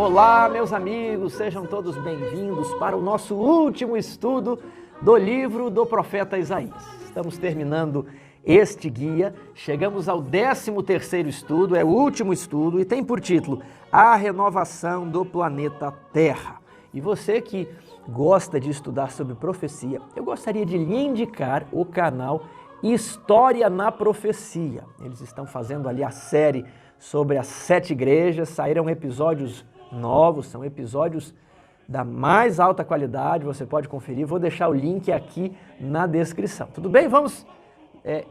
Olá, meus amigos, sejam todos bem-vindos para o nosso último estudo do livro do profeta Isaías. Estamos terminando este guia, chegamos ao 13º estudo, é o último estudo e tem por título A Renovação do Planeta Terra. E você que gosta de estudar sobre profecia, eu gostaria de lhe indicar o canal História na Profecia. Eles estão fazendo ali a série sobre as 7 igrejas, saíram episódios novos, são episódios da mais alta qualidade, você pode conferir, vou deixar o link aqui na descrição. Tudo bem? Vamos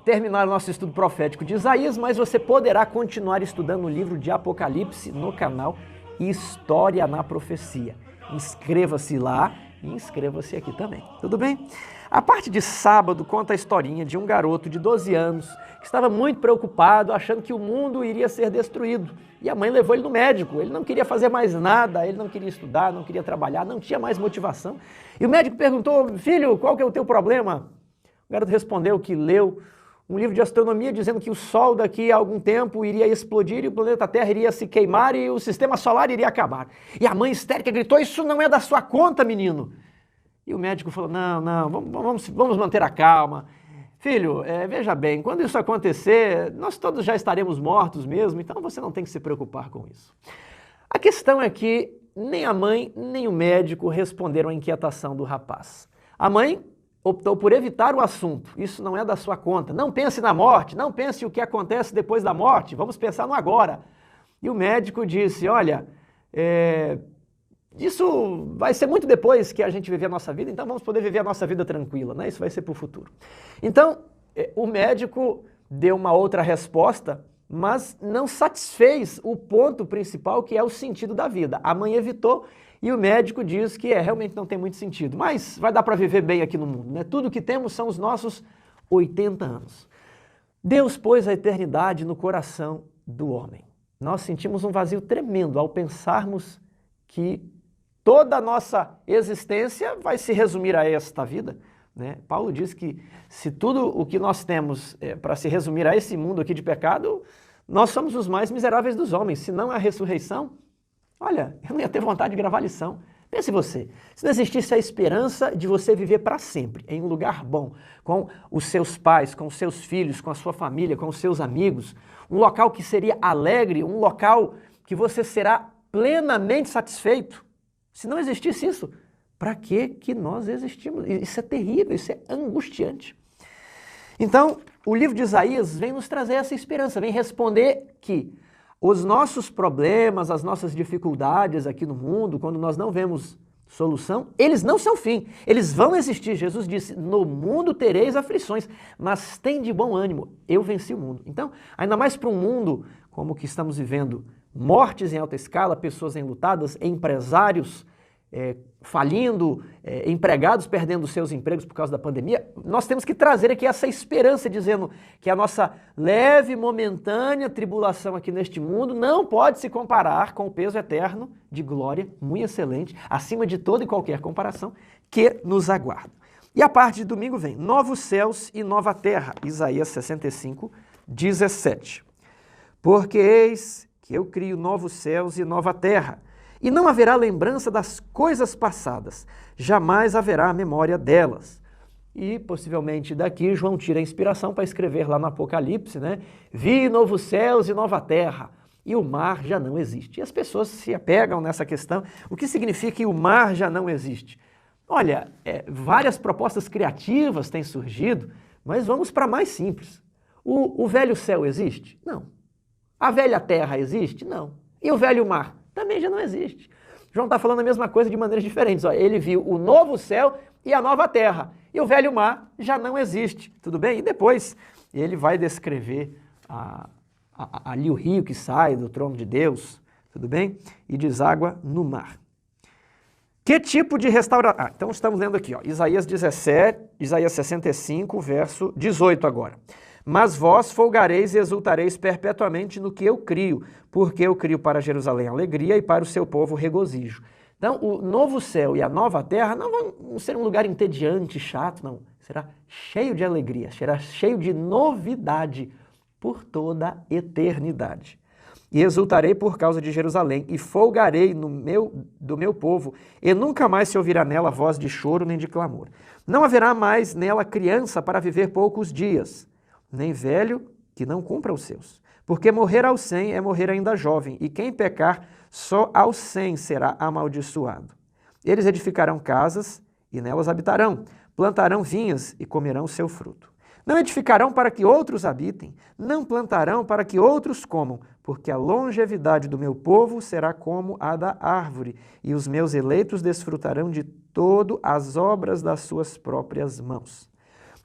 terminar o nosso estudo profético de Isaías, mas você poderá continuar estudando o livro de Apocalipse no canal História na Profecia. Inscreva-se lá e inscreva-se aqui também. Tudo bem? A parte de sábado conta a historinha de um garoto de 12 anos que estava muito preocupado, achando que o mundo iria ser destruído. E a mãe levou ele no médico. Ele não queria fazer mais nada, ele não queria estudar, não queria trabalhar, não tinha mais motivação. E o médico perguntou: filho, qual que é o teu problema? O garoto respondeu que leu um livro de astronomia dizendo que o Sol daqui a algum tempo iria explodir e o planeta Terra iria se queimar e o sistema solar iria acabar. E a mãe histérica gritou: isso não é da sua conta, menino. E o médico falou: não, vamos manter a calma. Filho, veja bem, quando isso acontecer, nós todos já estaremos mortos mesmo, então você não tem que se preocupar com isso. A questão é que nem a mãe nem o médico responderam à inquietação do rapaz. A mãe optou por evitar o assunto. Isso não é da sua conta. Não pense na morte, não pense o que acontece depois da morte, vamos pensar no agora. E o médico disse: olha, isso vai ser muito depois que a gente viver a nossa vida, então vamos poder viver a nossa vida tranquila, né? Isso vai ser para o futuro. Então, o médico deu uma outra resposta, mas não satisfez o ponto principal, que é o sentido da vida. A mãe evitou e o médico diz que realmente não tem muito sentido, mas vai dar para viver bem aqui no mundo, né? Tudo que temos são os nossos 80 anos. Deus pôs a eternidade no coração do homem. Nós sentimos um vazio tremendo ao pensarmos que toda a nossa existência vai se resumir a esta vida, né? Paulo diz que se tudo o que nós temos para se resumir a esse mundo aqui de pecado, nós somos os mais miseráveis dos homens. Se não a ressurreição, olha, eu não ia ter vontade de gravar lição. Pense você, se não existisse a esperança de você viver para sempre, em um lugar bom, com os seus pais, com os seus filhos, com a sua família, com os seus amigos, um local que seria alegre, um local que você será plenamente satisfeito. Se não existisse isso, para que nós existimos? Isso é terrível, isso é angustiante. Então, o livro de Isaías vem nos trazer essa esperança, vem responder que os nossos problemas, as nossas dificuldades aqui no mundo, quando nós não vemos solução, eles não são fim, eles vão existir. Jesus disse: no mundo tereis aflições, mas tem de bom ânimo, eu venci o mundo. Então, ainda mais para um mundo como o que estamos vivendo, mortes em alta escala, pessoas enlutadas, empresários falindo, empregados perdendo seus empregos por causa da pandemia, nós temos que trazer aqui essa esperança, dizendo que a nossa leve e momentânea tribulação aqui neste mundo não pode se comparar com o peso eterno de glória, muito excelente, acima de toda e qualquer comparação, que nos aguarda. E a parte de domingo vem: novos céus e nova terra, Isaías 65, 17. Porque eis que eu crio novos céus e nova terra, e não haverá lembrança das coisas passadas, jamais haverá memória delas. E possivelmente daqui João tira a inspiração para escrever lá no Apocalipse, né? Vi novos céus e nova terra, e o mar já não existe. E as pessoas se apegam nessa questão. O que significa que o mar já não existe? Olha, várias propostas criativas têm surgido, mas vamos para mais simples. O velho céu existe? Não. A velha terra existe? Não. E o velho mar? Também já não existe. João está falando a mesma coisa de maneiras diferentes. Ele viu o novo céu e a nova terra. E o velho mar já não existe. Tudo bem? E depois ele vai descrever ali o rio que sai do trono de Deus, tudo bem? E deságua no mar. Que tipo de restauração? Então estamos lendo aqui, Isaías 65, verso 18 agora. Mas vós folgareis e exultareis perpetuamente no que eu crio, porque eu crio para Jerusalém alegria e para o seu povo regozijo. Então, o novo céu e a nova terra não vão ser um lugar entediante, chato, não. Será cheio de alegria, será cheio de novidade por toda a eternidade. E exultarei por causa de Jerusalém, e folgarei do meu povo, e nunca mais se ouvirá nela voz de choro nem de clamor. Não haverá mais nela criança para viver poucos dias, nem velho que não cumpra os seus. Porque morrer aos 100 é morrer ainda jovem, e quem pecar só aos 100 será amaldiçoado. Eles edificarão casas, e nelas habitarão, plantarão vinhas e comerão seu fruto. Não edificarão para que outros habitem, não plantarão para que outros comam, porque a longevidade do meu povo será como a da árvore, e os meus eleitos desfrutarão de todo as obras das suas próprias mãos.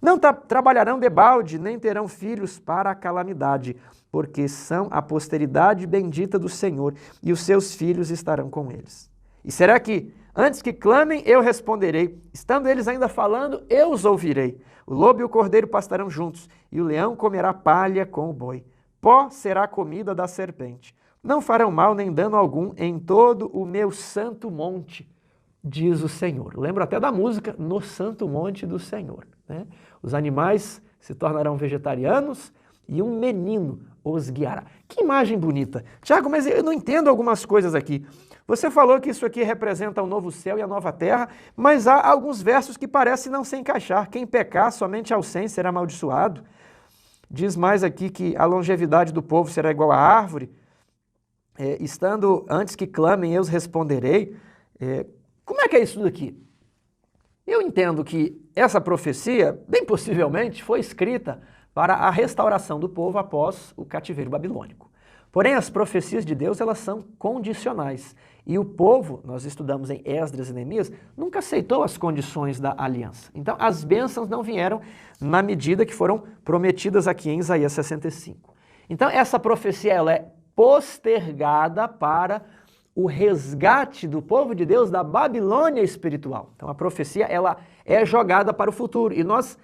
Não trabalharão debalde, nem terão filhos para a calamidade, porque são a posteridade bendita do Senhor, e os seus filhos estarão com eles. E será que, antes que clamem, eu responderei, estando eles ainda falando, eu os ouvirei. O lobo e o cordeiro pastarão juntos, e o leão comerá palha com o boi. Pó será a comida da serpente. Não farão mal nem dano algum em todo o meu santo monte, diz o Senhor. Lembro até da música, No Santo Monte do Senhor, né? Os animais se tornarão vegetarianos e um menino os guiará. Que imagem bonita. Tiago, mas eu não entendo algumas coisas aqui. Você falou que isso aqui representa o novo céu e a nova terra, mas há alguns versos que parecem não se encaixar. Quem pecar somente ao 100 será amaldiçoado. Diz mais aqui que a longevidade do povo será igual à árvore. Estando antes que clamem, eu os responderei. Como é que é isso daqui? Eu entendo que essa profecia, bem possivelmente, foi escrita para a restauração do povo após o cativeiro babilônico. Porém, as profecias de Deus, elas são condicionais. E o povo, nós estudamos em Esdras e Neemias, nunca aceitou as condições da aliança. Então, as bênçãos não vieram na medida que foram prometidas aqui em Isaías 65. Então, essa profecia ela é postergada para o resgate do povo de Deus da Babilônia espiritual. Então, a profecia ela é jogada para o futuro. E nós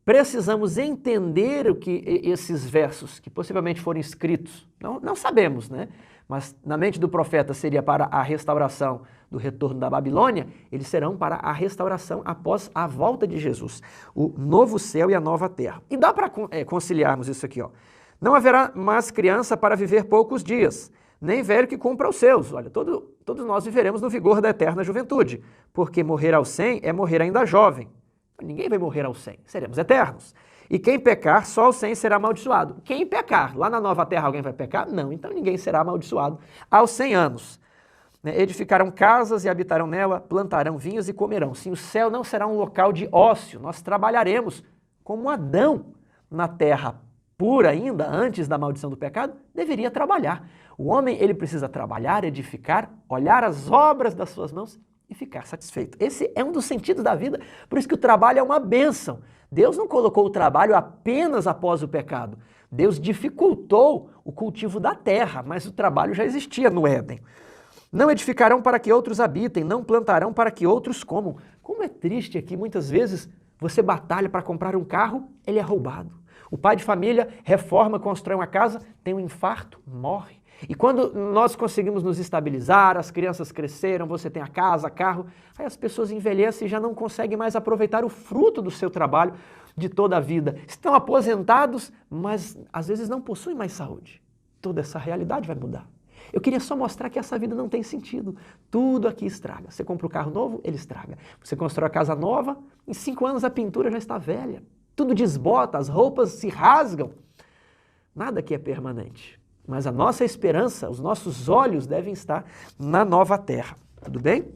precisamos entender o que esses versos, que possivelmente foram escritos, não sabemos, né? Mas na mente do profeta seria para a restauração do retorno da Babilônia, eles serão para a restauração após a volta de Jesus, o novo céu e a nova terra. E dá para conciliarmos isso aqui, ó. Não haverá mais criança para viver poucos dias, nem velho que cumpra os seus. Olha, todos nós viveremos no vigor da eterna juventude, porque morrer aos 100 é morrer ainda jovem. Ninguém vai morrer aos 100, seremos eternos. E quem pecar, só aos 100 será amaldiçoado. Quem pecar, lá na nova terra alguém vai pecar? Não, então ninguém será amaldiçoado aos 100 anos. Edificarão casas e habitarão nela, plantarão vinhas e comerão. Sim, o céu não será um local de ócio, nós trabalharemos como Adão na terra pura ainda, antes da maldição do pecado, deveria trabalhar. O homem, ele precisa trabalhar, edificar, olhar as obras das suas mãos e ficar satisfeito. Esse é um dos sentidos da vida, por isso que o trabalho é uma bênção. Deus não colocou o trabalho apenas após o pecado. Deus dificultou o cultivo da terra, mas o trabalho já existia no Éden. Não edificarão para que outros habitem, não plantarão para que outros comam. Como é triste aqui, muitas vezes você batalha para comprar um carro, ele é roubado. O pai de família reforma, constrói uma casa, tem um infarto, morre. E quando nós conseguimos nos estabilizar, as crianças cresceram, você tem a casa, carro, aí as pessoas envelhecem e já não conseguem mais aproveitar o fruto do seu trabalho de toda a vida. Estão aposentados, mas às vezes não possuem mais saúde. Toda essa realidade vai mudar. Eu queria só mostrar que essa vida não tem sentido. Tudo aqui estraga. Você compra um carro novo, ele estraga. Você constrói a casa nova, em 5 anos a pintura já está velha. Tudo desbota, as roupas se rasgam. Nada aqui é permanente. Mas a nossa esperança, os nossos olhos devem estar na nova terra. Tudo bem?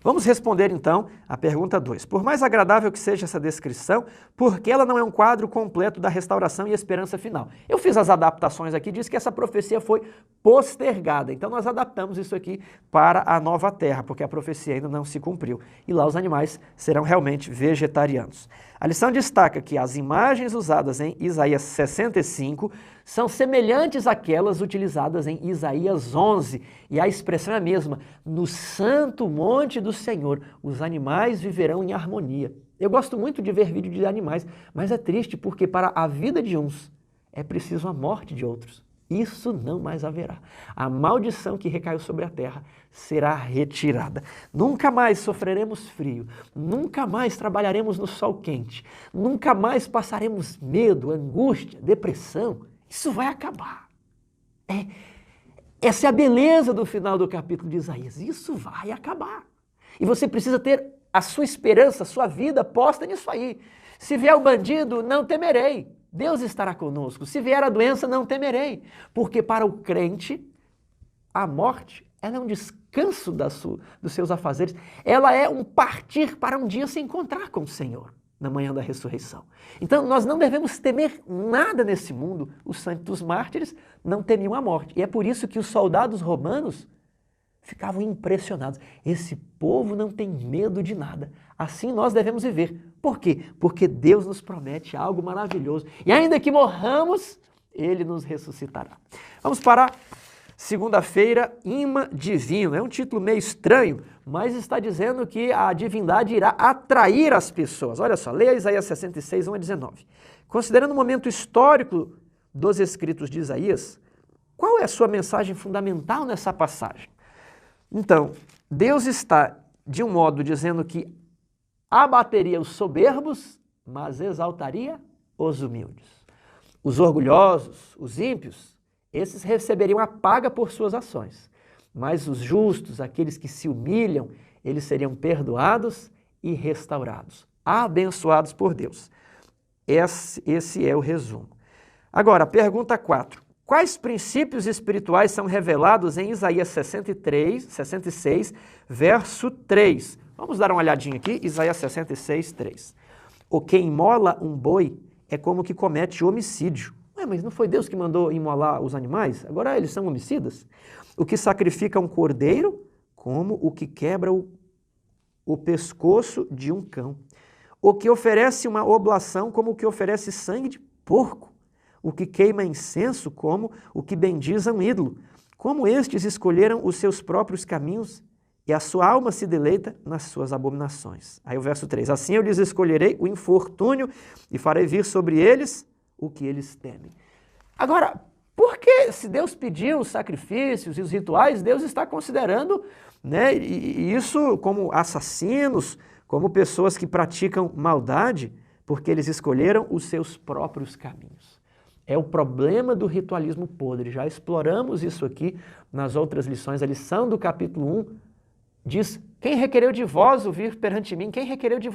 Vamos responder então a pergunta 2. Por mais agradável que seja essa descrição, por que ela não é um quadro completo da restauração e esperança final? Eu fiz as adaptações aqui, diz que essa profecia foi postergada. Então nós adaptamos isso aqui para a nova terra, porque a profecia ainda não se cumpriu. E lá os animais serão realmente vegetarianos. A lição destaca que as imagens usadas em Isaías 65 são semelhantes àquelas utilizadas em Isaías 11. E a expressão é a mesma. No santo monte do Senhor, os animais viverão em harmonia. Eu gosto muito de ver vídeo de animais, mas é triste porque para a vida de uns é preciso a morte de outros. Isso não mais haverá. A maldição que recaiu sobre a terra será retirada. Nunca mais sofreremos frio, nunca mais trabalharemos no sol quente, nunca mais passaremos medo, angústia, depressão. Isso vai acabar. Essa é a beleza do final do capítulo de Isaías. Isso vai acabar. E você precisa ter a sua esperança, a sua vida posta nisso aí. Se vier o bandido, não temerei. Deus estará conosco. Se vier a doença, não temerei. Porque para o crente, a morte, ela é um descanso dos seus afazeres. Ela é um partir para um dia se encontrar com o Senhor, na manhã da ressurreição. Então, nós não devemos temer nada nesse mundo. Os santos mártires não temiam a morte. E é por isso que os soldados romanos ficavam impressionados. Esse povo não tem medo de nada. Assim nós devemos viver. Por quê? Porque Deus nos promete algo maravilhoso. E ainda que morramos, Ele nos ressuscitará. Vamos para segunda-feira, imã divino. É um título meio estranho, mas está dizendo que a divindade irá atrair as pessoas. Olha só, leia Isaías 66, 1 a 19. Considerando o momento histórico dos escritos de Isaías, qual é a sua mensagem fundamental nessa passagem? Então, Deus está, de um modo, dizendo que abateria os soberbos, mas exaltaria os humildes. Os orgulhosos, os ímpios, esses receberiam a paga por suas ações. Mas os justos, aqueles que se humilham, eles seriam perdoados e restaurados, abençoados por Deus. Esse é o resumo. Agora, pergunta 4. Quais princípios espirituais são revelados em Isaías 66, verso 3? Vamos dar uma olhadinha aqui, Isaías 66, 3. O que imola um boi é como que comete homicídio. Mas não foi Deus que mandou imolar os animais? Agora eles são homicidas? O que sacrifica um cordeiro, como o que quebra o pescoço de um cão. O que oferece uma oblação, como o que oferece sangue de porco. O que queima incenso, como o que bendiza um ídolo. Como estes escolheram os seus próprios caminhos, e a sua alma se deleita nas suas abominações. Aí o verso 3. Assim eu lhes escolherei o infortúnio, e farei vir sobre eles o que eles temem. Agora, por que se Deus pediu os sacrifícios e os rituais, Deus está considerando, né, isso como assassinos, como pessoas que praticam maldade, porque eles escolheram os seus próprios caminhos. É o problema do ritualismo podre. Já exploramos isso aqui nas outras lições. A lição do capítulo 1 diz: quem requereu de vós o vir perante mim? Quem requereu de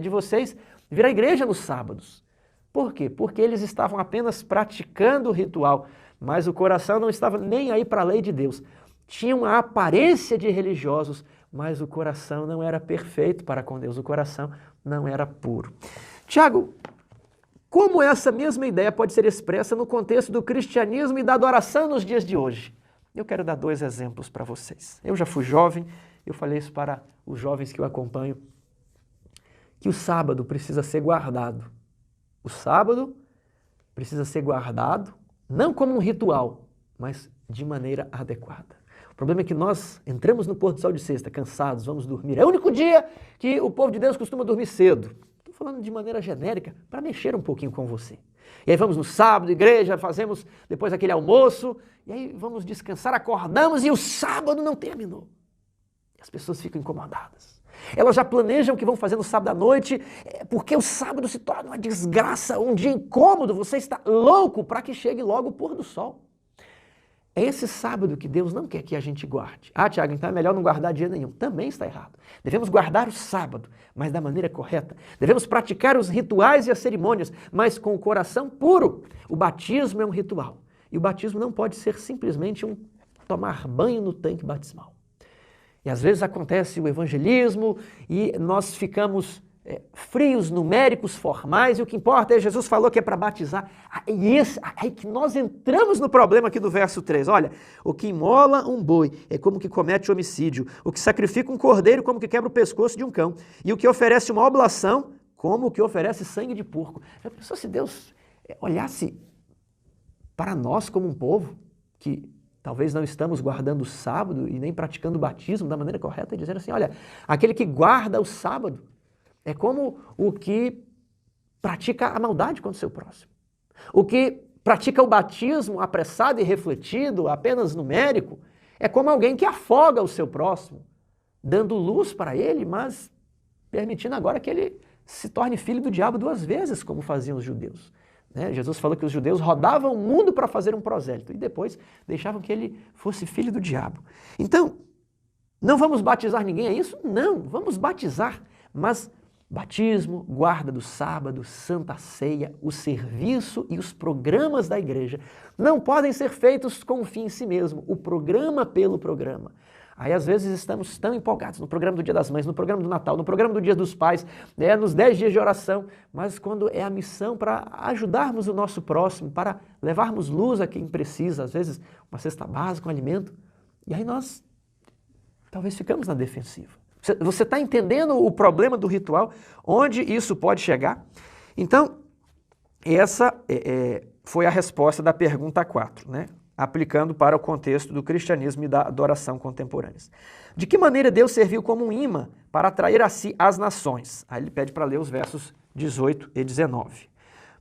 vocês vir à igreja nos sábados? Por quê? Porque eles estavam apenas praticando o ritual, mas o coração não estava nem aí para a lei de Deus. Tinham a aparência de religiosos, mas o coração não era perfeito para com Deus, o coração não era puro. Tiago, como essa mesma ideia pode ser expressa no contexto do cristianismo e da adoração nos dias de hoje? Eu quero dar 2 exemplos para vocês. Eu já fui jovem, eu falei isso para os jovens que eu acompanho, que o sábado precisa ser guardado. O sábado precisa ser guardado, não como um ritual, mas de maneira adequada. O problema é que nós entramos no pôr do sol de sexta, cansados, vamos dormir. É o único dia que o povo de Deus costuma dormir cedo. Estou falando de maneira genérica, para mexer um pouquinho com você. E aí vamos no sábado, igreja, fazemos depois aquele almoço, e aí vamos descansar, acordamos e o sábado não terminou. As pessoas ficam incomodadas. Elas já planejam o que vão fazer no sábado à noite, porque o sábado se torna uma desgraça, um dia incômodo, você está louco para que chegue logo o pôr do sol. É esse sábado que Deus não quer que a gente guarde. Ah, Tiago, então é melhor não guardar dia nenhum. Também está errado. Devemos guardar o sábado, mas da maneira correta. Devemos praticar os rituais e as cerimônias, mas com o coração puro. O batismo é um ritual. E o batismo não pode ser simplesmente um tomar banho no tanque batismal. E às vezes acontece o evangelismo e nós ficamos frios, numéricos, formais, e o que importa é Jesus falou que é para batizar. Aí que nós entramos no problema aqui do verso 3. Olha, o que imola um boi é como que comete homicídio, o que sacrifica um cordeiro como que quebra o pescoço de um cão, e o que oferece uma oblação como o que oferece sangue de porco. Já pensou se Deus olhasse para nós como um povo que talvez não estamos guardando o sábado e nem praticando o batismo da maneira correta, e dizendo assim, olha, aquele que guarda o sábado é como o que pratica a maldade contra o seu próximo. O que pratica o batismo apressado e refletido, apenas numérico, é como alguém que afoga o seu próximo, dando luz para ele, mas permitindo agora que ele se torne filho do diabo 2 vezes, como faziam os judeus. né? Jesus falou que os judeus rodavam o mundo para fazer um prosélito e depois deixavam que ele fosse filho do diabo. Então, não vamos batizar ninguém, é isso? Não, vamos batizar, mas batismo, guarda do sábado, santa ceia, o serviço e os programas da igreja não podem ser feitos com o fim em si mesmo, o programa pelo programa. Aí às vezes estamos tão empolgados no programa do Dia das Mães, no programa do Natal, no programa do Dia dos Pais, né, nos 10 dias de oração, mas quando é a missão para ajudarmos o nosso próximo, para levarmos luz a quem precisa, às vezes uma cesta básica, um alimento, e aí nós talvez ficamos na defensiva. Você está entendendo o problema do ritual? Onde isso pode chegar? Então, essa foi a resposta da pergunta 4, né? Aplicando para o contexto do cristianismo e da adoração contemporâneas. De que maneira Deus serviu como um imã para atrair a si as nações? Aí ele pede para ler os versos 18 e 19.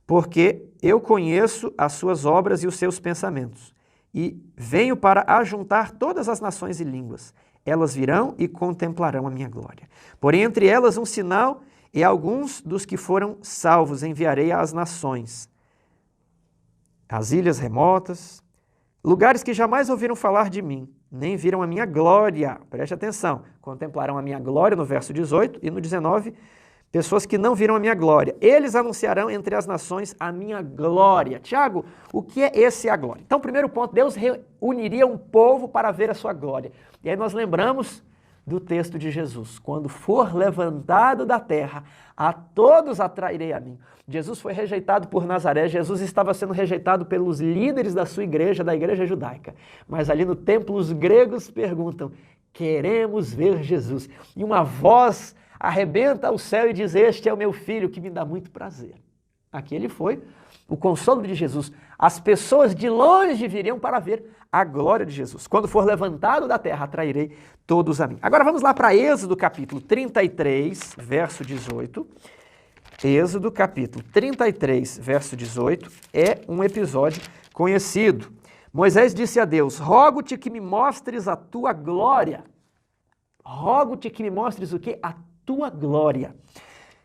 Porque eu conheço as suas obras e os seus pensamentos, e venho para ajuntar todas as nações e línguas. Elas virão e contemplarão a minha glória. Porém, entre elas um sinal, e alguns dos que foram salvos enviarei às nações, às ilhas remotas, lugares que jamais ouviram falar de mim, nem viram a minha glória. Preste atenção, contemplarão a minha glória no verso 18 e no 19, pessoas que não viram a minha glória. Eles anunciarão entre as nações a minha glória. Tiago, o que é esse a glória? Então, primeiro ponto, Deus reuniria um povo para ver a sua glória. E aí nós lembramos do texto de Jesus. Quando for levantado da terra, a todos atrairei a mim. Jesus foi rejeitado por Nazaré, Jesus estava sendo rejeitado pelos líderes da sua igreja, da igreja judaica. Mas ali no templo os gregos perguntam, queremos ver Jesus. E uma voz arrebenta o céu e diz, este é o meu filho que me dá muito prazer. Aqui ele foi, o consolo de Jesus. As pessoas de longe viriam para ver a glória de Jesus. Quando for levantado da terra, atrairei todos a mim. Agora vamos lá para Êxodo capítulo 33, verso 18. Êxodo capítulo 33, verso 18, é um episódio conhecido. Moisés disse a Deus, rogo-te que me mostres a tua glória. Rogo-te que me mostres o quê? A tua glória.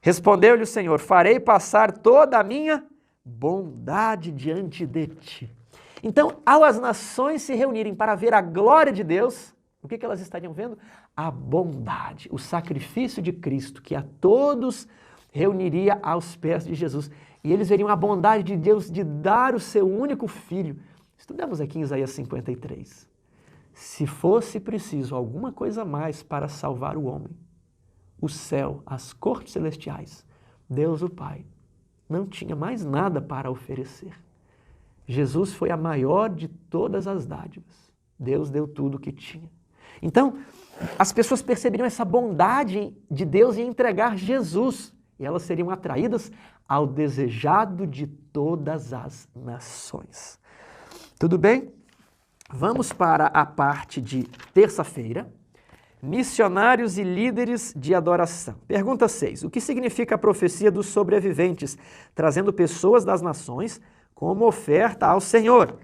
Respondeu-lhe o Senhor, farei passar toda a minha bondade diante de ti. Então, ao as nações se reunirem para ver a glória de Deus, o que elas estariam vendo? A bondade, o sacrifício de Cristo, que a todos reuniria aos pés de Jesus. E eles veriam a bondade de Deus de dar o seu único filho. Estudamos aqui em Isaías 53. Se fosse preciso alguma coisa mais para salvar o homem, o céu, as cortes celestiais, Deus o Pai, não tinha mais nada para oferecer. Jesus foi a maior de todas as dádivas. Deus deu tudo o que tinha. Então, as pessoas perceberiam essa bondade de Deus em entregar Jesus. E elas seriam atraídas ao desejado de todas as nações. Tudo bem? Vamos para a parte de terça-feira. Missionários e líderes de adoração. Pergunta 6. O que significa a profecia dos sobreviventes, trazendo pessoas das nações como oferta ao Senhor?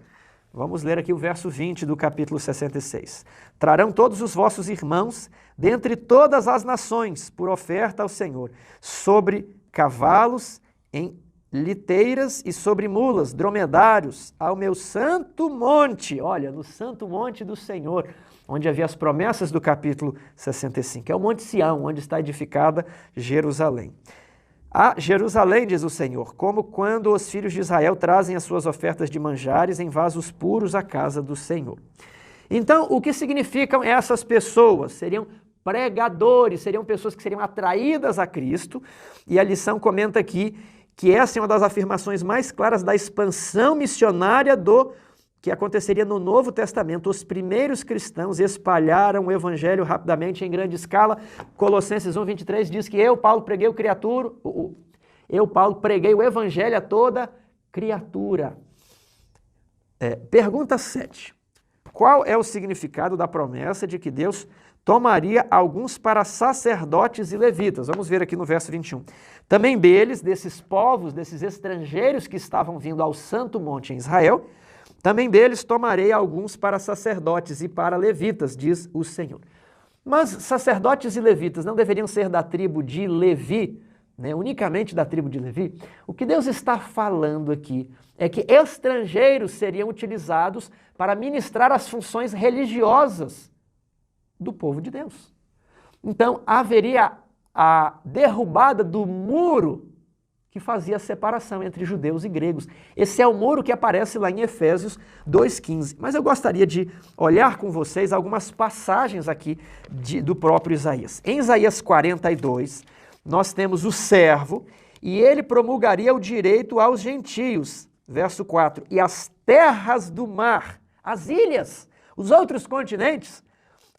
Vamos ler aqui o verso 20 do capítulo 66. Trarão todos os vossos irmãos, dentre todas as nações, por oferta ao Senhor, sobre cavalos, em liteiras e sobre mulas, dromedários, ao meu santo monte. Olha, no santo monte do Senhor, onde havia as promessas do capítulo 65. É o Monte Sião, onde está edificada Jerusalém. A Jerusalém, diz o Senhor, como quando os filhos de Israel trazem as suas ofertas de manjares em vasos puros à casa do Senhor. Então, o que significam essas pessoas? Seriam pregadores, seriam pessoas que seriam atraídas a Cristo, e a lição comenta aqui que essa é uma das afirmações mais claras da expansão missionária que aconteceria no Novo Testamento. Os primeiros cristãos espalharam o evangelho rapidamente em grande escala. Colossenses 1:23 diz que eu, Paulo, preguei o evangelho a toda criatura. Pergunta 7. Qual é o significado da promessa de que Deus tomaria alguns para sacerdotes e levitas? Vamos ver aqui no verso 21. Também deles, desses povos, desses estrangeiros que estavam vindo ao Santo Monte em Israel, também deles tomarei alguns para sacerdotes e para levitas, diz o Senhor. Mas sacerdotes e levitas não deveriam ser da tribo de Levi? né, unicamente da tribo de Levi, o que Deus está falando aqui é que estrangeiros seriam utilizados para ministrar as funções religiosas do povo de Deus. Então, haveria a derrubada do muro que fazia a separação entre judeus e gregos. Esse é o muro que aparece lá em Efésios 2,15. Mas eu gostaria de olhar com vocês algumas passagens aqui do próprio Isaías. Em Isaías 42, nós temos o servo, e ele promulgaria o direito aos gentios. Verso 4, e as terras do mar, as ilhas, os outros continentes,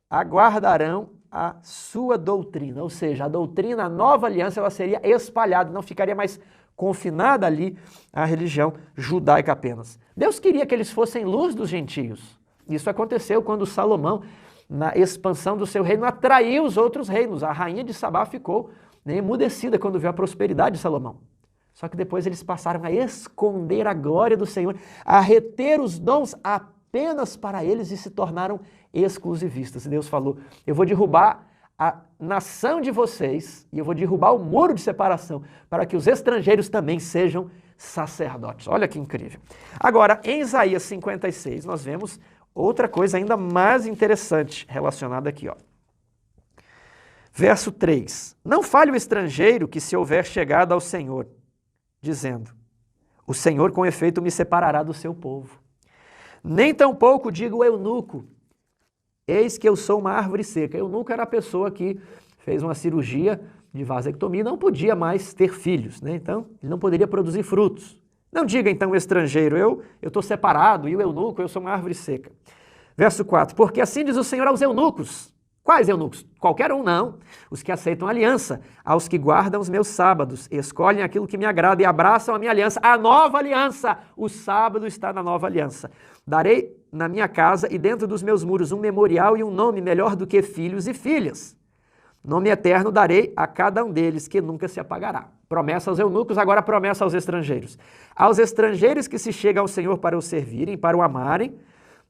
aguardarão a sua doutrina, ou seja, a doutrina, a nova aliança, ela seria espalhada, não ficaria mais confinada ali à religião judaica apenas. Deus queria que eles fossem luz dos gentios. Isso aconteceu quando Salomão, na expansão do seu reino, atraiu os outros reinos. A rainha de Sabá ficou emudecida quando viu a prosperidade de Salomão. Só que depois eles passaram a esconder a glória do Senhor, a reter os dons apenas para eles e se tornaram exclusivistas. E Deus falou, eu vou derrubar a nação de vocês e eu vou derrubar o muro de separação para que os estrangeiros também sejam sacerdotes. Olha que incrível. Agora, em Isaías 56, nós vemos outra coisa ainda mais interessante relacionada aqui, ó. Verso 3. Não fale o estrangeiro que se houver chegado ao Senhor, dizendo, o Senhor com efeito me separará do seu povo. Nem tampouco diga o eunuco, eis que eu sou uma árvore seca. Eunuco era a pessoa que fez uma cirurgia de vasectomia e não podia mais ter filhos, né? Então, ele não poderia produzir frutos. Não diga então o estrangeiro, eu estou separado, e o eunuco, eu sou uma árvore seca. Verso 4, porque assim diz o Senhor aos eunucos. Quais eunucos? Qualquer um não. Os que aceitam aliança, aos que guardam os meus sábados, escolhem aquilo que me agrada e abraçam a minha aliança, a nova aliança. O sábado está na nova aliança. Darei na minha casa e dentro dos meus muros um memorial e um nome melhor do que filhos e filhas. Nome eterno darei a cada um deles, que nunca se apagará. Promessa aos eunucos, agora promessa aos estrangeiros. Aos estrangeiros que se chegam ao Senhor para o servirem, para o amarem,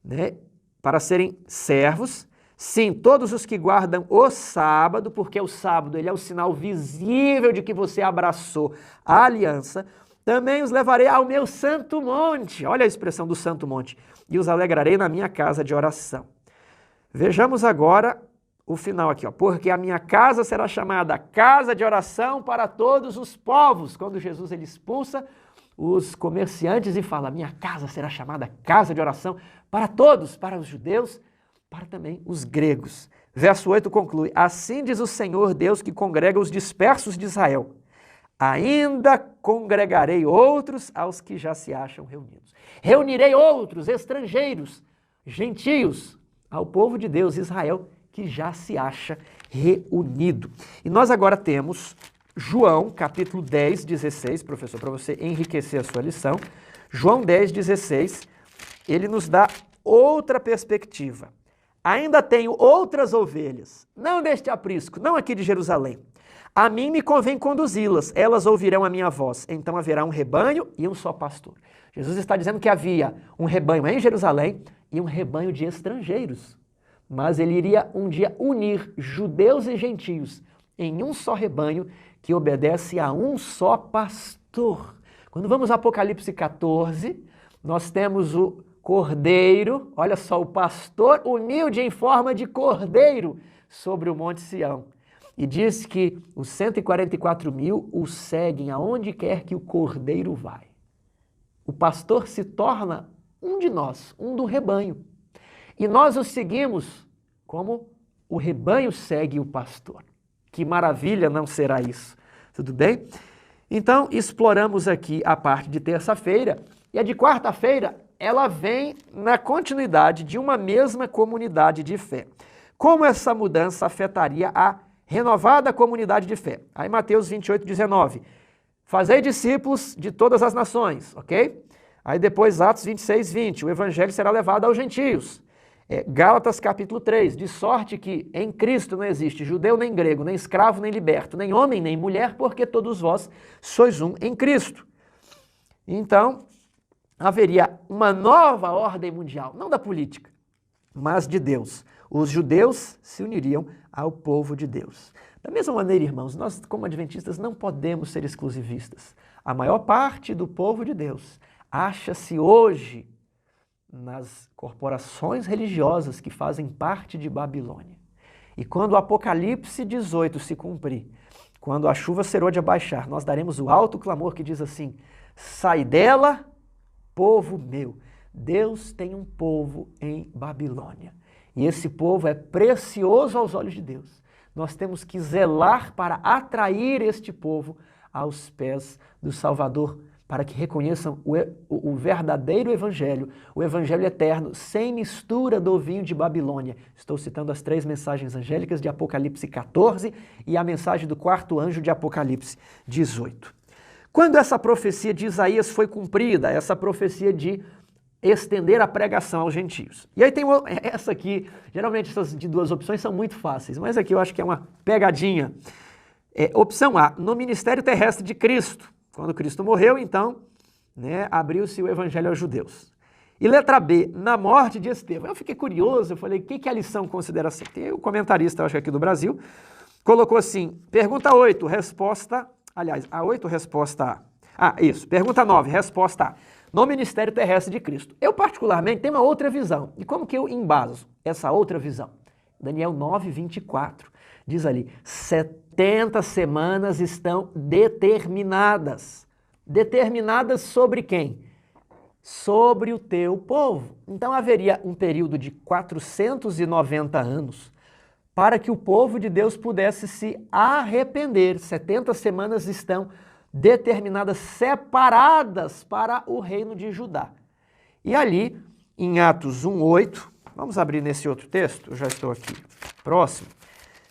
né, para serem servos. Sim, todos os que guardam o sábado, porque o sábado ele é o sinal visível de que você abraçou a aliança, também os levarei ao meu santo monte. Olha a expressão do santo monte. E os alegrarei na minha casa de oração. Vejamos agora o final aqui, ó. Porque a minha casa será chamada casa de oração para todos os povos. Quando Jesus ele expulsa os comerciantes e fala, minha casa será chamada casa de oração para todos, para os judeus, para também os gregos. Verso 8 conclui, assim diz o Senhor Deus que congrega os dispersos de Israel. Ainda congregarei outros aos que já se acham reunidos. Reunirei outros, estrangeiros, gentios, ao povo de Deus, Israel, que já se acha reunido. E nós agora temos João, capítulo 10, 16, professor, para você enriquecer a sua lição. João 10, 16, ele nos dá outra perspectiva. Ainda tenho outras ovelhas, não deste aprisco, não aqui de Jerusalém. A mim me convém conduzi-las, elas ouvirão a minha voz. Então haverá um rebanho e um só pastor. Jesus está dizendo que havia um rebanho em Jerusalém e um rebanho de estrangeiros. Mas ele iria um dia unir judeus e gentios em um só rebanho que obedece a um só pastor. Quando vamos a Apocalipse 14, nós temos o cordeiro, olha só, o pastor humilde em forma de cordeiro sobre o Monte Sião. E diz que os 144.000 o seguem aonde quer que o cordeiro vai. O pastor se torna um de nós, um do rebanho. E nós o seguimos como o rebanho segue o pastor. Que maravilha não será isso? Tudo bem? Então, exploramos aqui a parte de terça-feira e a de quarta-feira ela vem na continuidade de uma mesma comunidade de fé. Como essa mudança afetaria a renovada comunidade de fé? Aí Mateus 28, 19. Fazei discípulos de todas as nações, ok? Aí depois Atos 26, 20. O evangelho será levado aos gentios. Gálatas capítulo 3. De sorte que em Cristo não existe judeu nem grego, nem escravo nem liberto, nem homem nem mulher, porque todos vós sois um em Cristo. Então, haveria uma nova ordem mundial, não da política, mas de Deus. os judeus se uniriam ao povo de Deus. Da mesma maneira, irmãos, nós como adventistas não podemos ser exclusivistas. A maior parte do povo de Deus acha-se hoje nas corporações religiosas que fazem parte de Babilônia. E quando o Apocalipse 18 se cumprir, quando a chuva serôdia baixar, nós daremos o alto clamor que diz assim: sai dela, povo meu. Deus tem um povo em Babilônia. E esse povo é precioso aos olhos de Deus. Nós temos que zelar para atrair este povo aos pés do Salvador, para que reconheçam o verdadeiro evangelho, o evangelho eterno, sem mistura do vinho de Babilônia. Estou citando as 3 mensagens angélicas de Apocalipse 14 e a mensagem do 4º anjo de Apocalipse 18. Quando essa profecia de Isaías foi cumprida, essa profecia de estender a pregação aos gentios. E aí tem essa aqui, geralmente essas de 2 opções são muito fáceis, mas aqui eu acho que é uma pegadinha. Opção A, no ministério terrestre de Cristo. Quando Cristo morreu, então, abriu-se o evangelho aos judeus. E letra B, na morte de Estevão. Eu fiquei curioso, eu falei, o que a lição considera assim? Tem o comentarista, acho que aqui do Brasil, colocou assim, pergunta 8, resposta, aliás, a 8, resposta A. Pergunta 9, resposta A. No ministério terrestre de Cristo. Eu, particularmente, tenho uma outra visão. E como que eu embaso essa outra visão? Daniel 9, 24. Diz ali, 70 semanas estão determinadas. Determinadas sobre quem? Sobre o teu povo. Então haveria um período de 490 anos para que o povo de Deus pudesse se arrepender. 70 semanas estão determinadas, separadas para o reino de Judá. E ali, em Atos 1:8, vamos abrir nesse outro texto, eu já estou aqui próximo,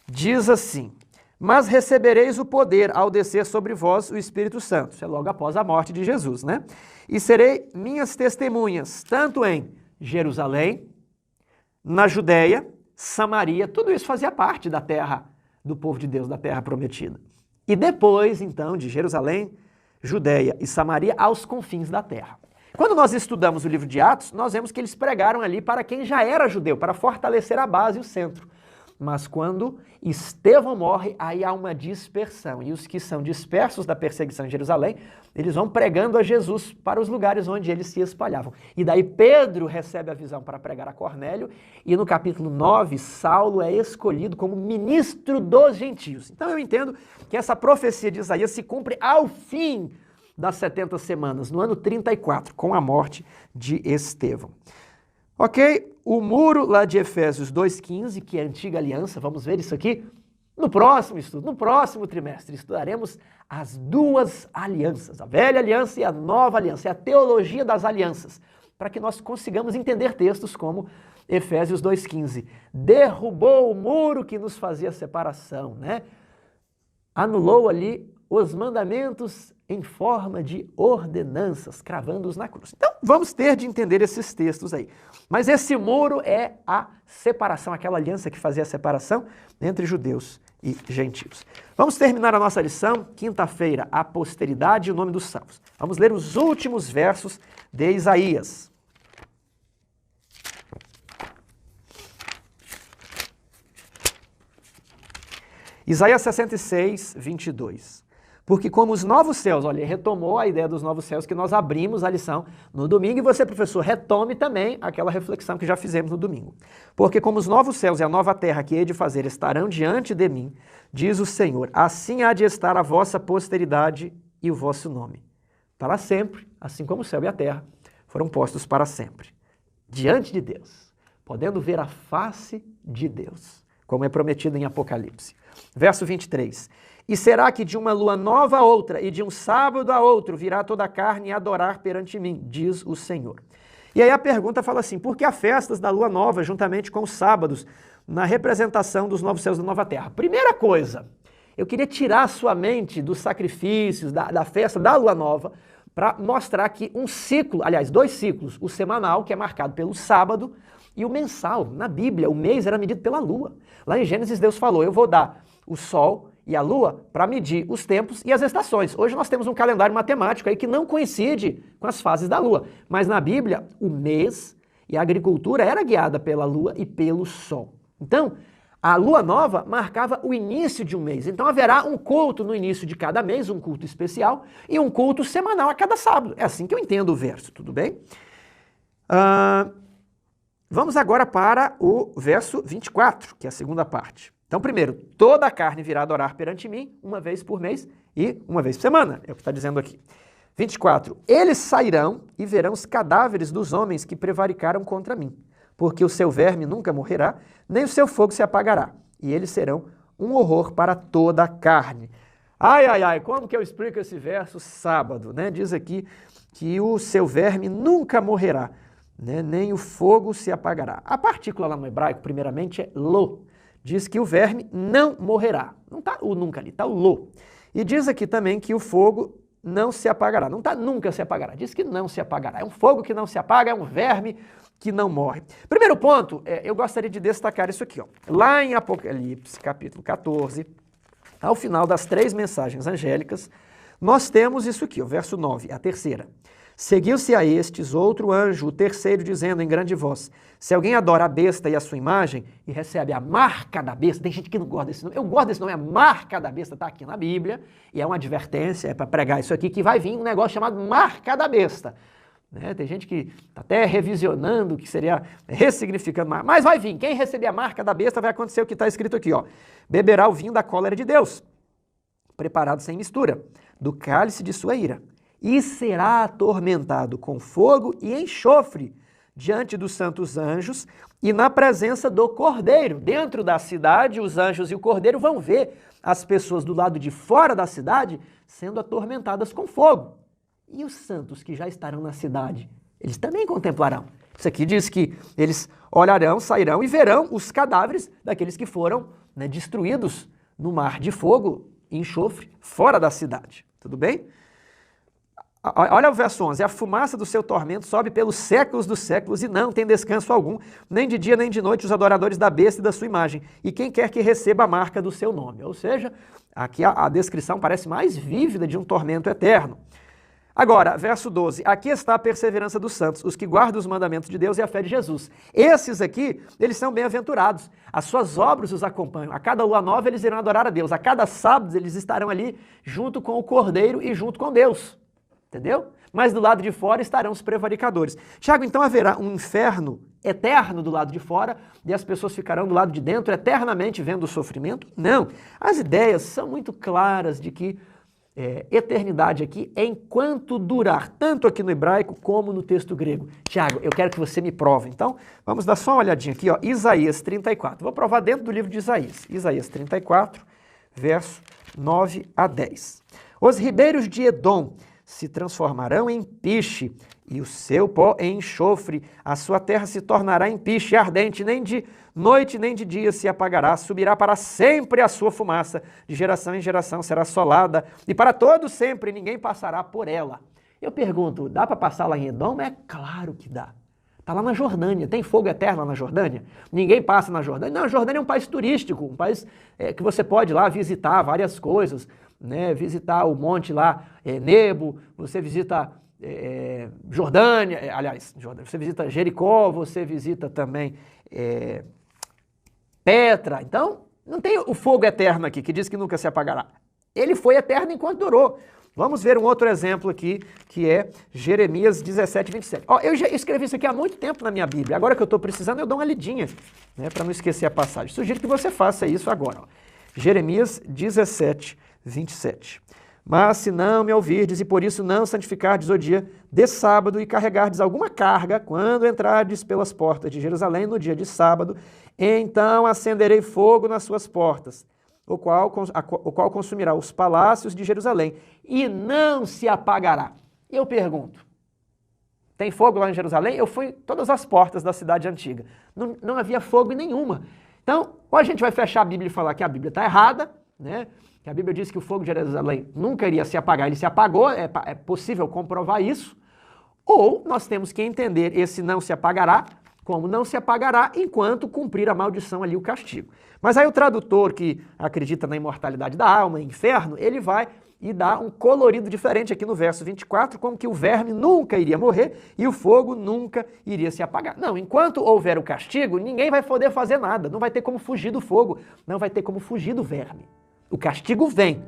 diz assim, mas recebereis o poder ao descer sobre vós o Espírito Santo. Isso é logo após a morte de Jesus, né? E serei minhas testemunhas, tanto em Jerusalém, na Judéia, Samaria, tudo isso fazia parte da terra do povo de Deus, da terra prometida. E depois, então, de Jerusalém, Judéia e Samaria, aos confins da terra. Quando nós estudamos o livro de Atos, nós vemos que eles pregaram ali para quem já era judeu, para fortalecer a base e o centro. Mas quando Estevão morre, aí há uma dispersão. E os que são dispersos da perseguição em Jerusalém, eles vão pregando a Jesus para os lugares onde eles se espalhavam. E daí Pedro recebe a visão para pregar a Cornélio, e no capítulo 9, Saulo é escolhido como ministro dos gentios. Então eu entendo que essa profecia de Isaías se cumpre ao fim das 70 semanas, no ano 34, com a morte de Estevão. Ok? O muro lá de Efésios 2:15, que é a antiga aliança, vamos ver isso aqui no próximo estudo, no próximo trimestre. Estudaremos as 2 alianças, a velha aliança e a nova aliança, é a teologia das alianças, para que nós consigamos entender textos como Efésios 2:15. Derrubou o muro que nos fazia separação, né? Anulou ali os mandamentos em forma de ordenanças, cravando-os na cruz. Então, vamos ter de entender esses textos aí. Mas esse muro é a separação, aquela aliança que fazia a separação entre judeus e gentios. Vamos terminar a nossa lição, quinta-feira, a posteridade e o nome dos salvos. Vamos ler os últimos versos de Isaías. Isaías 66, 22. Porque como os novos céus, olha, retomou a ideia dos novos céus que nós abrimos a lição no domingo, e você, professor, retome também aquela reflexão que já fizemos no domingo. Porque como os novos céus e a nova terra que hei de fazer estarão diante de mim, diz o Senhor, assim há de estar a vossa posteridade e o vosso nome. Para sempre, assim como o céu e a terra foram postos para sempre. Diante de Deus, podendo ver a face de Deus, como é prometido em Apocalipse. Verso 23. E será que de uma lua nova a outra e de um sábado a outro virá toda a carne a adorar perante mim, diz o Senhor. E aí a pergunta fala assim, por que há festas da lua nova juntamente com os sábados na representação dos novos céus e da nova terra? Primeira coisa, eu queria tirar a sua mente dos sacrifícios, da festa da lua nova, para mostrar que um ciclo, aliás, 2 ciclos, o semanal, que é marcado pelo sábado, e o mensal. Na Bíblia, o mês era medido pela lua. Lá em Gênesis, Deus falou, eu vou dar o sol e a lua para medir os tempos e as estações. Hoje nós temos um calendário matemático aí que não coincide com as fases da lua. Mas na Bíblia, o mês e a agricultura era guiada pela lua e pelo sol. Então, a lua nova marcava o início de um mês. Então haverá um culto no início de cada mês, um culto especial, e um culto semanal a cada sábado. É assim que eu entendo o verso, tudo bem? Vamos agora para o verso 24, que é a segunda parte. Então, primeiro, toda a carne virá adorar perante mim, uma vez por mês e uma vez por semana. É o que está dizendo aqui. 24. Eles sairão e verão os cadáveres dos homens que prevaricaram contra mim, porque o seu verme nunca morrerá, nem o seu fogo se apagará, e eles serão um horror para toda a carne. Ai, ai, ai, como que eu explico esse verso sábado, né? Diz aqui que o seu verme nunca morrerá, né? Nem o fogo se apagará. A partícula lá no hebraico, primeiramente, é lo. Diz que o verme não morrerá. Não está o nunca ali, está o lo. E diz aqui também que o fogo não se apagará. Não está nunca se apagará. Diz que não se apagará. É um fogo que não se apaga, é um verme que não morre. Primeiro ponto, eu gostaria de destacar isso aqui. Ó. Lá em Apocalipse, capítulo 14, ao final das 3 mensagens angélicas, nós temos isso aqui, o verso 9, a terceira. Seguiu-se a estes outro anjo, o terceiro, dizendo em grande voz, se alguém adora a besta e a sua imagem e recebe a marca da besta, tem gente que não gosta desse nome, eu gosto desse nome, a marca da besta está aqui na Bíblia, e é uma advertência, é para pregar isso aqui, que vai vir um negócio chamado marca da besta. Né? Tem gente que está até revisionando, que seria ressignificando, mas vai vir, quem receber a marca da besta vai acontecer o que está escrito aqui, ó, beberá o vinho da cólera de Deus, preparado sem mistura, do cálice de sua ira, e será atormentado com fogo e enxofre diante dos santos anjos e na presença do Cordeiro. Dentro da cidade, os anjos e o Cordeiro vão ver as pessoas do lado de fora da cidade sendo atormentadas com fogo. E os santos que já estarão na cidade, eles também contemplarão. Isso aqui diz que eles olharão, sairão e verão os cadáveres daqueles que foram, né, destruídos no mar de fogo e enxofre fora da cidade. Tudo bem? Olha o verso 11, a fumaça do seu tormento sobe pelos séculos dos séculos e não tem descanso algum, nem de dia nem de noite os adoradores da besta e da sua imagem, e quem quer que receba a marca do seu nome. Ou seja, aqui a descrição parece mais vívida de um tormento eterno. Agora, verso 12, aqui está a perseverança dos santos, os que guardam os mandamentos de Deus e a fé de Jesus. Esses aqui, eles são bem-aventurados, as suas obras os acompanham, a cada lua nova eles irão adorar a Deus, a cada sábado eles estarão ali junto com o Cordeiro e junto com Deus. Entendeu? Mas do lado de fora estarão os prevaricadores. Tiago, então haverá um inferno eterno do lado de fora e as pessoas ficarão do lado de dentro eternamente vendo o sofrimento? Não. As ideias são muito claras de que eternidade aqui é enquanto durar, tanto aqui no hebraico como no texto grego. Tiago, eu quero que você me prove. Então, vamos dar só uma olhadinha aqui, ó, Isaías 34. Vou provar dentro do livro de Isaías. Isaías 34, verso 9 a 10. Os ribeiros de Edom se transformarão em piche, e o seu pó em enxofre, a sua terra se tornará em piche ardente, nem de noite nem de dia se apagará, subirá para sempre a sua fumaça, de geração em geração será assolada, e para todo sempre ninguém passará por ela. Eu pergunto, dá para passar lá em Edom? É claro que dá. Está lá na Jordânia, tem fogo eterno lá na Jordânia? Ninguém passa na Jordânia? Não, a Jordânia é um país turístico, um país que você pode ir lá visitar várias coisas, né, visitar o monte lá, Nebo, você visita Jordânia, aliás, você visita Jericó, você visita também Petra. Então, não tem o fogo eterno aqui, que diz que nunca se apagará. Ele foi eterno enquanto durou. Vamos ver um outro exemplo aqui, que é Jeremias 17, 27. Ó, eu já escrevi isso aqui há muito tempo na minha Bíblia. Agora que eu estou precisando, eu dou uma lidinha, né, para não esquecer a passagem. Sugiro que você faça isso agora. Ó. Jeremias 17, 27. Mas se não me ouvirdes e por isso não santificardes o dia de sábado e carregardes alguma carga quando entrardes pelas portas de Jerusalém no dia de sábado, então acenderei fogo nas suas portas, o qual consumirá os palácios de Jerusalém e não se apagará. Eu pergunto, tem fogo lá em Jerusalém? Eu fui em todas as portas da cidade antiga. Não havia fogo em nenhuma. Então, ou a gente vai fechar a Bíblia e falar que a Bíblia está errada, né? Que a Bíblia diz que o fogo de Jerusalém nunca iria se apagar, ele se apagou, é possível comprovar isso, ou nós temos que entender esse não se apagará, como não se apagará enquanto cumprir a maldição ali, o castigo. Mas aí o tradutor que acredita na imortalidade da alma, inferno, ele vai e dá um colorido diferente aqui no verso 24, como que o verme nunca iria morrer e o fogo nunca iria se apagar. Não, enquanto houver o castigo, ninguém vai poder fazer nada, não vai ter como fugir do fogo, não vai ter como fugir do verme. O castigo vem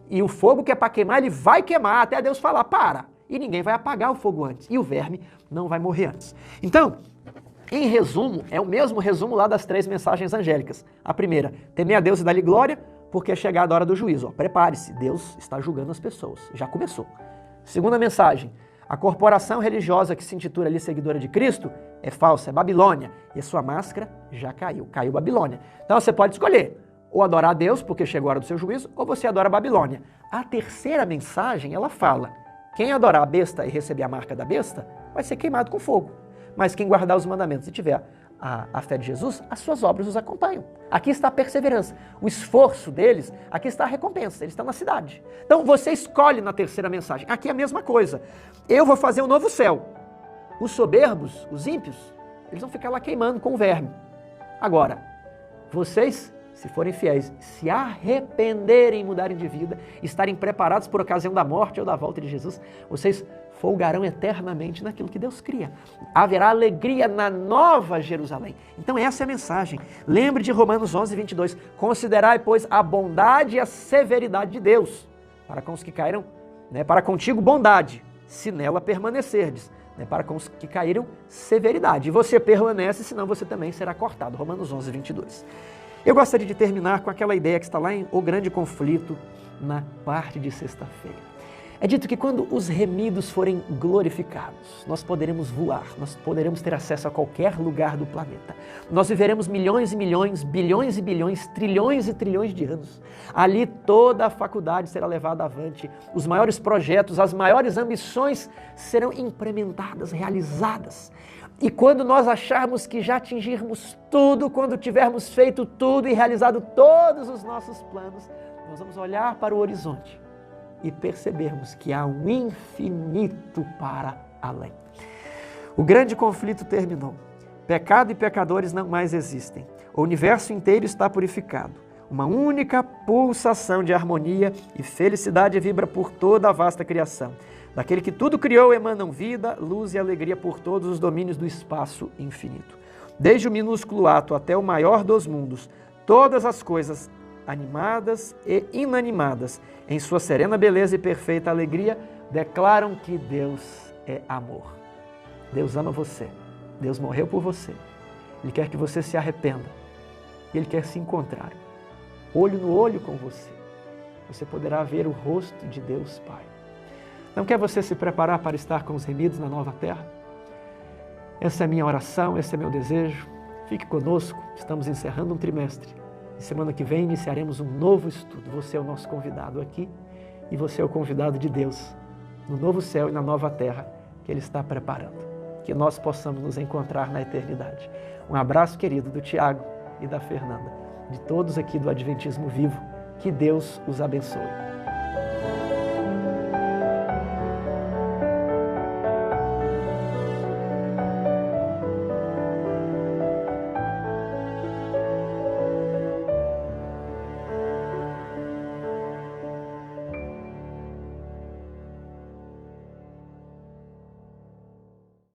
e o fogo que é para queimar, ele vai queimar até Deus falar, para, e ninguém vai apagar o fogo antes, e o verme não vai morrer antes. Então, em resumo, é o mesmo resumo lá das 3 mensagens angélicas. A primeira, temer a Deus e dar-lhe glória, porque é chegada a hora do juízo. Prepare-se, Deus está julgando as pessoas. Já começou. Segunda mensagem, a corporação religiosa que se intitula ali seguidora de Cristo é falsa, é Babilônia. E a sua máscara já caiu, caiu Babilônia. Então você pode escolher, ou adorar a Deus, porque chegou a hora do seu juízo, ou você adora a Babilônia. A terceira mensagem, ela fala, quem adorar a besta e receber a marca da besta, vai ser queimado com fogo. Mas quem guardar os mandamentos e tiver a fé de Jesus, as suas obras os acompanham. Aqui está a perseverança, o esforço deles, aqui está a recompensa, eles estão na cidade. Então você escolhe na terceira mensagem. Aqui é a mesma coisa. Eu vou fazer um novo céu. Os soberbos, os ímpios, eles vão ficar lá queimando com o verme. Agora, vocês, se forem fiéis, se arrependerem e mudarem de vida, estarem preparados por ocasião da morte ou da volta de Jesus, vocês folgarão eternamente naquilo que Deus cria. Haverá alegria na nova Jerusalém. Então essa é a mensagem. Lembre de Romanos 11, 22. Considerai, pois, a bondade e a severidade de Deus para com os que caíram, para contigo bondade, se nela permanecerdes. Para com os que caíram, severidade. E você permanece, senão você também será cortado. Romanos 11, 22. Eu gostaria de terminar com aquela ideia que está lá em O Grande Conflito, na parte de sexta-feira. É dito que quando os remidos forem glorificados, nós poderemos voar, nós poderemos ter acesso a qualquer lugar do planeta. Nós viveremos milhões e milhões, bilhões e bilhões, trilhões e trilhões de anos. Ali toda a faculdade será levada avante, os maiores projetos, as maiores ambições serão implementadas, realizadas. E quando nós acharmos que já atingirmos tudo, quando tivermos feito tudo e realizado todos os nossos planos, nós vamos olhar para o horizonte e percebermos que há um infinito para além. O grande conflito terminou. Pecado e pecadores não mais existem. O universo inteiro está purificado. Uma única pulsação de harmonia e felicidade vibra por toda a vasta criação. Daquele que tudo criou emanam vida, luz e alegria por todos os domínios do espaço infinito. Desde o minúsculo átomo até o maior dos mundos, todas as coisas animadas e inanimadas, em sua serena beleza e perfeita alegria, declaram que Deus é amor. Deus ama você. Deus morreu por você. Ele quer que você se arrependa. Ele quer se encontrar, olho no olho com você. Você poderá ver o rosto de Deus Pai. Não quer você se preparar para estar com os remidos na nova terra? Essa é a minha oração, esse é meu desejo. Fique conosco, estamos encerrando um trimestre. E semana que vem iniciaremos um novo estudo. Você é o nosso convidado aqui e você é o convidado de Deus no novo céu e na nova terra que Ele está preparando. Que nós possamos nos encontrar na eternidade. Um abraço querido do Tiago e da Fernanda, de todos aqui do Adventismo Vivo. Que Deus os abençoe.